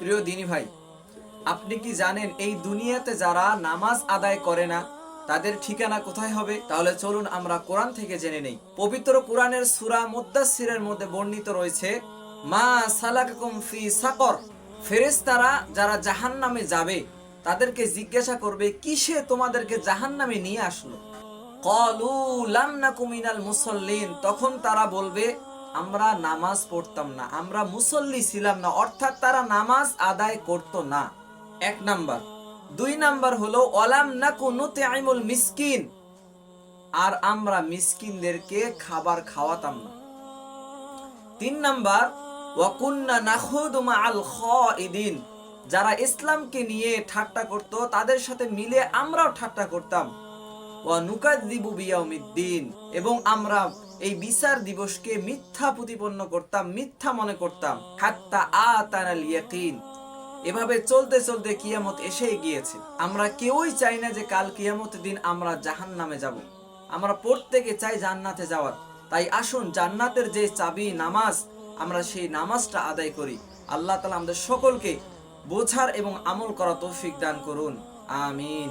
প্রিয় দিনী ভাই, আপনি কি জানেন এই দুনিয়াতে যারা নামাজ আদায় করে না তাদের ঠিকানা কোথায় হবে? তাহলে চলুন আমরা কোরআন থেকে জেনে নেই। পবিত্র কোরআনের সূরা মুদ্দাসসিরের মধ্যে বর্ণিত রয়েছে, মা সালাকাকুম ফি সাকর। ফেরেশতারা যারা জাহান্নামে যাবে তাদেরকে জিজ্ঞাসা করবে, কিসে তোমাদেরকে জাহান্নামে নিয়ে আসলো? ক্বালু লাম নাকু মিনাল মুসাল্লিন। তখন তারা বলবে, আমরা নামাজ পড়তাম না, আমরা মুসল্লি ছিলাম না। অর্থাৎ তারা নামাজ আদায় করত না। এক নাম্বার। দুই নাম্বার হলো ওয়ালাম নাকু নুতঈমুল মিসকিন, আর আমরা মিসকিনদেরকে খাবার খাওয়াতাম না। তিন নাম্বার, ওয়া কুন্না নাখুদু মাআল খাইদিন, যারা ইসলামকে নিয়ে ঠাট্টা করত তাদের সাথে মিলে আমরাও ঠাট্টা করতাম। ওয়া নুকাযযিবু বিয়াউমিদ্দিন, এবং আমরা এই বিচার দিবসকে মিথ্যা প্রতিপন্ন করতাম, মিথ্যা মনে করতাম। হাত্তা আতানাল ইয়াকিন। এভাবে চলতে চলতে কিয়ামত এসেই গিয়েছে। আমরা কেউই চাই না যে কাল কিয়ামতের দিন আমরা জাহান্নামে যাব। আমরা প্রত্যেকে চাই জান্নাতে যাওয়ার। তাই আসুন জান্নাতের যে চাবি নামাজ, আমরা সেই নামাজটা আদায় করি। আল্লাহ তাআলা আমাদের সকলকে বোঝার এবং আমল করা তৌফিক দান করুন। আমিন।